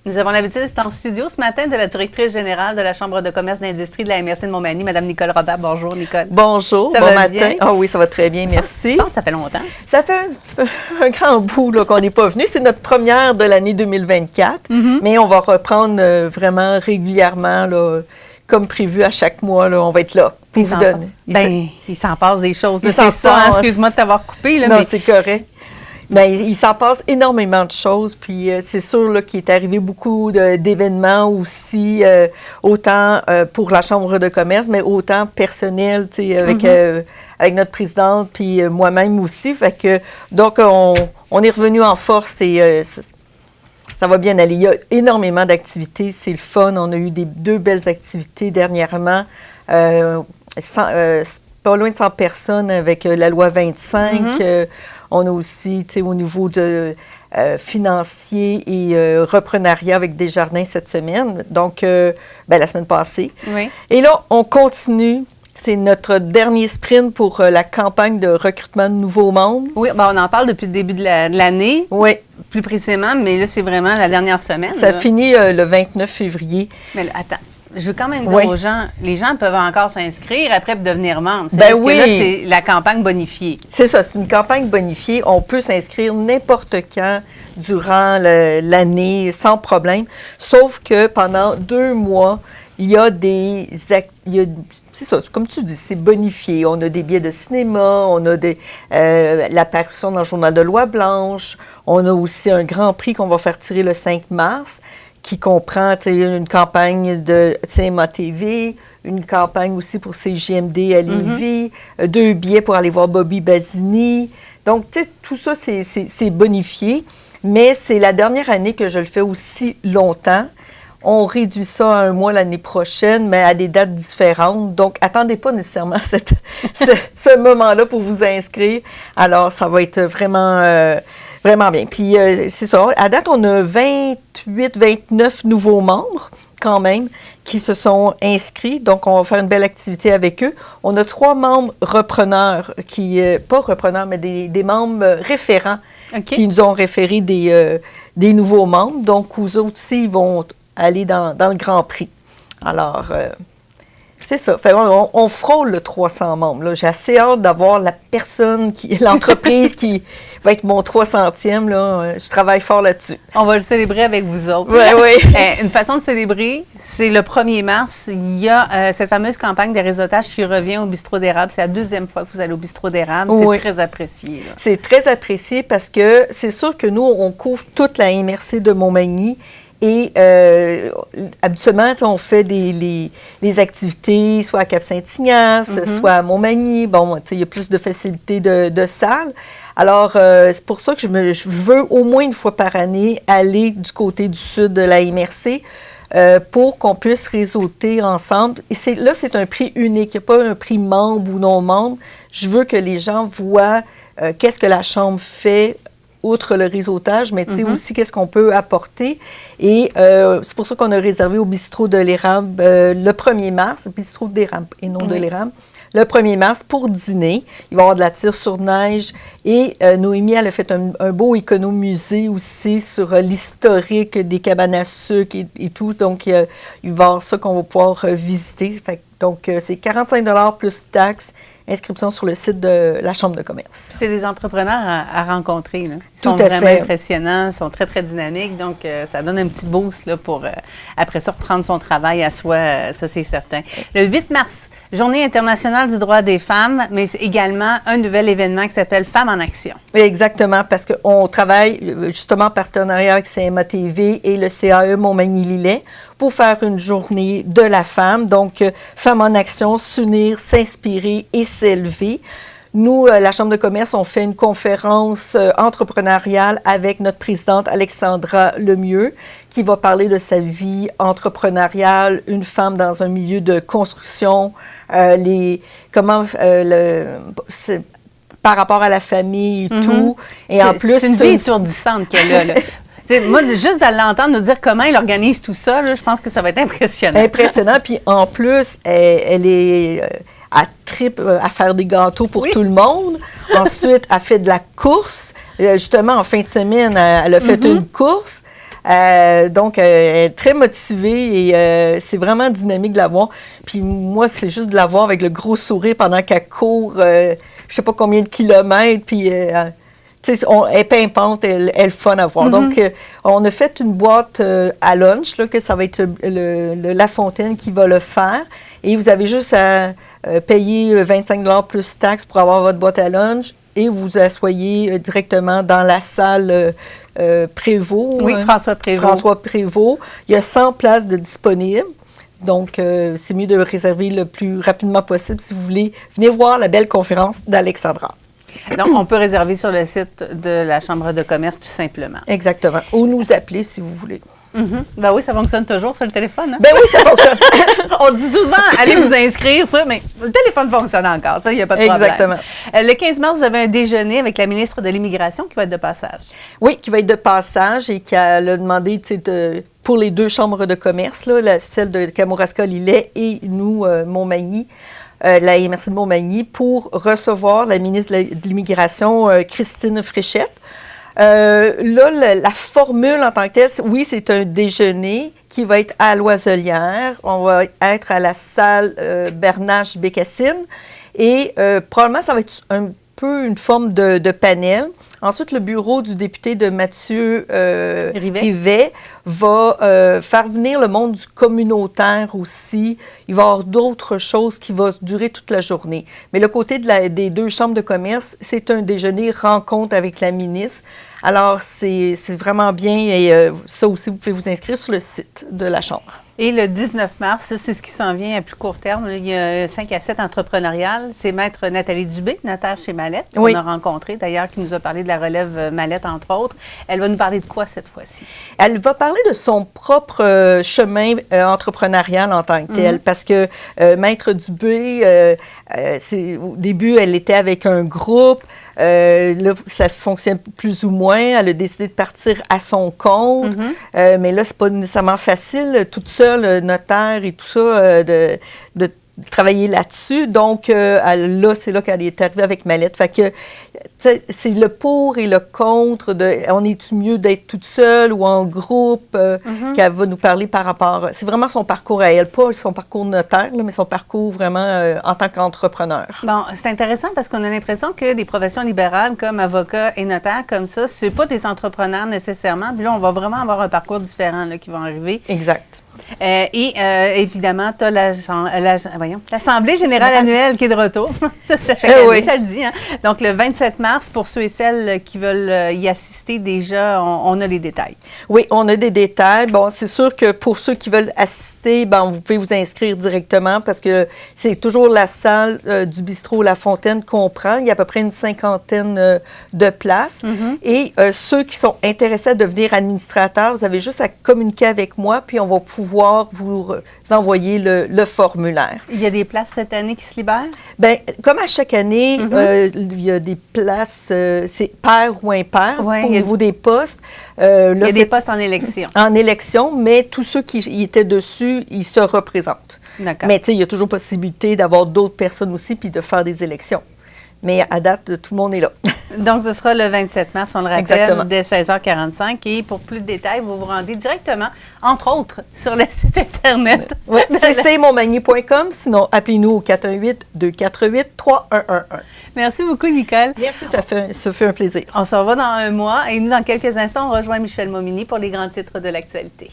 Nous avons l'habitude d'être en studio ce matin de la directrice générale de la Chambre de commerce d'industrie de la MRC de Montmagny, Mme Nicole Robert. Bonjour, Nicole. Bonjour, ça bon va matin. Bien? Ah oui, ça va très bien, merci. Ça fait longtemps. Ça fait un petit peu un grand bout là, qu'on n'est pas venu. C'est notre première de l'année 2024, mais on va reprendre vraiment régulièrement, là, comme prévu à chaque mois. Là, on va être là pour vous donner. Il s'en passe des choses. Il C'est ça, hein, excuse-moi de t'avoir coupé. Là, non, c'est correct. Bien, il s'en passe énormément de choses, puis c'est sûr là, qu'il est arrivé beaucoup d'événements aussi, autant pour la Chambre de commerce, mais autant personnel, tu sais, avec notre présidente, puis moi-même aussi. Fait que, donc, on est revenu en force et ça va bien aller. Il y a énormément d'activités, c'est le fun. On a eu deux belles activités dernièrement. Pas loin de 100 personnes avec la loi 25. On a aussi, tu sais, au niveau de financier et reprenariat avec Desjardins cette semaine, donc la semaine passée. Oui. Et là, on continue. C'est notre dernier sprint pour la campagne de recrutement de nouveaux membres. Oui, ben, on en parle depuis le début de l'année. Oui. Plus précisément, mais là, c'est vraiment la dernière semaine. Ça finit le 29 février. Mais là, attends. Je veux quand même dire aux gens, les gens peuvent encore s'inscrire après devenir membres. C'est parce que là, c'est la campagne bonifiée. C'est ça, c'est une campagne bonifiée. On peut s'inscrire n'importe quand durant l'année sans problème, sauf que pendant 2 mois, il y a c'est ça, comme tu dis, c'est bonifié. On a des billets de cinéma, on a l'apparition dans le journal de Loi Blanche, on a aussi un grand prix qu'on va faire tirer le 5 mars, qui comprend une campagne de CMA TV, une campagne aussi pour CJMD à Lévis, 2 billets pour aller voir Bobby Basini. Donc, tout ça, c'est bonifié, mais c'est la dernière année que je le fais aussi longtemps. On réduit ça à 1 mois l'année prochaine, mais à des dates différentes. Donc, attendez pas nécessairement ce moment-là pour vous inscrire. Alors, ça va être vraiment bien. Puis, c'est ça. À date, on a 29 nouveaux membres, quand même, qui se sont inscrits. Donc, on va faire une belle activité avec eux. On a 3 membres repreneurs, pas repreneurs, mais des membres référents qui nous ont référé des nouveaux membres. Donc, eux autres aussi, ils vont aller dans le Grand Prix. Alors, c'est ça. Fait, on frôle le 300 membres. J'ai assez hâte d'avoir l'entreprise qui va être mon 300e. Là. Je travaille fort là-dessus. On va le célébrer avec vous autres. Oui. Une façon de célébrer, c'est le 1er mars. Il y a cette fameuse campagne des réseautages qui revient au Bistrot d'érable. C'est la 2e fois que vous allez au Bistrot d'érable. C'est très apprécié. Là. C'est très apprécié parce que c'est sûr que nous, on couvre toute la MRC de Montmagny. Et habituellement, on fait les activités soit à Cap-Saint-Ignace, soit à Montmagny. Bon, il y a plus de facilité de salles. Alors, c'est pour ça que je veux au moins 1 fois par année aller du côté du sud de la MRC pour qu'on puisse réseauter ensemble. Et là, c'est un prix unique. Il n'y a pas un prix membre ou non membre. Je veux que les gens voient qu'est-ce que la Chambre fait outre le réseautage, mais tu sais aussi qu'est-ce qu'on peut apporter. Et c'est pour ça qu'on a réservé au Bistrot de l'érable le 1er mars, Bistrot d'érable et non de l'érable, le 1er mars pour dîner. Il va y avoir de la tire sur neige et Noémie, elle a fait un beau économusée aussi sur l'historique des cabanes à sucre et tout. Donc, il va y avoir ça qu'on va pouvoir visiter. Donc, c'est 45 $ plus taxes. Inscription sur le site de la Chambre de commerce. Puis c'est des entrepreneurs à rencontrer. Là. Ils Tout sont à vraiment fait. Impressionnants, ils sont très, très dynamiques. Donc, ça donne un petit boost là, pour, après ça, reprendre son travail à soi. Ça, c'est certain. Le 8 mars, Journée internationale du droit des femmes, mais c'est également un nouvel événement qui s'appelle Femmes en action. Exactement, parce qu'on travaille justement en partenariat avec CMA TV et le CAE Montmagny-Lillet pour faire une journée de la femme. Donc, Femmes en action, s'unir, s'inspirer et s'élever. Nous, la Chambre de commerce, on fait une conférence entrepreneuriale avec notre présidente Alexandra Lemieux qui va parler de sa vie entrepreneuriale, une femme dans un milieu de construction, par rapport à la famille et tout. Et en plus, c'est une vie étourdissante qu'elle a, là. Moi, juste de l'entendre nous dire comment elle organise tout ça, là, je pense que ça va être impressionnant. Impressionnant. Puis en plus, elle est à trip à faire des gâteaux pour tout le monde. Ensuite, elle fait de la course. Justement, en fin de semaine, elle a fait une course. Donc, elle est très motivée et c'est vraiment dynamique de la voir. Puis moi, c'est juste de la voir avec le gros sourire pendant qu'elle court, je sais pas combien de kilomètres, puis... elle est pimpante, elle est fun à voir. Donc, on a fait une boîte à lunch, là, que ça va être La Fontaine qui va le faire. Et vous avez juste à payer 25 $ plus taxes pour avoir votre boîte à lunch et vous asseyez directement dans la salle Prévost. Oui, François Prévost. François Prévost. Il y a 100 places de disponibles. Donc, c'est mieux de réserver le plus rapidement possible si vous voulez venir voir la belle conférence d'Alexandra. Donc, on peut réserver sur le site de la Chambre de commerce, tout simplement. Exactement. Ou nous appeler si vous voulez. Ben oui, ça fonctionne toujours sur le téléphone. Hein? Ben oui, ça fonctionne. On dit souvent, allez vous inscrire, ça, mais le téléphone fonctionne encore. Ça, il n'y a pas de problème. Exactement. Le 15 mars, vous avez un déjeuner avec la ministre de l'Immigration qui va être de passage. Oui, qui va être de passage et qui a demandé, pour les 2 chambres de commerce, là, celle de Kamouraska-Lillet et nous, Montmagny, la MRC de Montmagny, pour recevoir la ministre de l'Immigration, Christine Fréchette. Là, la formule en tant que telle, oui, c'est un déjeuner qui va être à Loiselière. On va être à la salle Bernache-Bécassine et probablement, ça va être un peu une forme de panel. Ensuite, le bureau du député de Mathieu Rivet va faire venir le monde du communautaire aussi. Il va y avoir d'autres choses qui vont durer toute la journée. Mais le côté des 2 chambres de commerce, c'est un déjeuner rencontre avec la ministre. Alors, c'est vraiment bien et ça aussi, vous pouvez vous inscrire sur le site de la Chambre. Et le 19 mars, ça, c'est ce qui s'en vient à plus court terme. Il y a 5 à 7 entrepreneuriales. C'est Maître Nathalie Dubé, notaire chez Mallette, qu'on a rencontré d'ailleurs, qui nous a parlé de la relève Mallette, entre autres. Elle va nous parler de quoi cette fois-ci? Elle va parler de son propre chemin entrepreneurial en tant que tel, parce que Maître Dubé, au début, elle était avec un groupe. Là, ça fonctionne plus ou moins. Elle a décidé de partir à son compte. Mais là, c'est pas nécessairement facile, toute seule, notaire et tout ça, de travailler là-dessus. Donc, là, c'est là qu'elle est arrivée avec Mallette. Fait que, c'est le pour et le contre on est-tu mieux d'être toute seule ou en groupe qu'elle va nous parler par rapport. C'est vraiment son parcours à elle, pas son parcours notaire, là, mais son parcours vraiment en tant qu'entrepreneur. Bon, c'est intéressant parce qu'on a l'impression que les professions libérales comme avocat et notaire comme ça, c'est pas des entrepreneurs nécessairement. Puis là, on va vraiment avoir un parcours différent là, qui va arriver. Exact. Évidemment, tu as l'Assemblée générale annuelle qui est de retour. Ça, c'est chaque année, ça le dit. Hein? Donc, le 27 mars, pour ceux et celles qui veulent y assister, déjà, on a les détails. Oui, on a des détails. Bon, c'est sûr que pour ceux qui veulent assister, vous pouvez vous inscrire directement parce que c'est toujours la salle du bistrot La Fontaine qu'on prend. Il y a à peu près une 50aine de places. Et ceux qui sont intéressés à devenir administrateurs, vous avez juste à communiquer avec moi, puis on va pouvoir vous envoyer le formulaire. Il y a des places cette année qui se libèrent? Bien, comme à chaque année, il y a des places, c'est pair ou impair au niveau des postes. Là, il y a des postes en élection. En élection, mais tous ceux qui y étaient dessus, ils se représentent. D'accord. Mais tu sais, il y a toujours possibilité d'avoir d'autres personnes aussi puis de faire des élections. Mais à date, tout le monde est là. Donc, ce sera le 27 mars, on le rappelle, dès 16h45. Et pour plus de détails, vous vous rendez directement, entre autres, sur le site Internet. Oui, ccmontmagny.com. Sinon, appelez-nous au 418-248-3111. Merci beaucoup, Nicole. Merci, ça fait un plaisir. On se revoit dans un mois. Et nous, dans quelques instants, on rejoint Michel Momini pour les grands titres de l'actualité.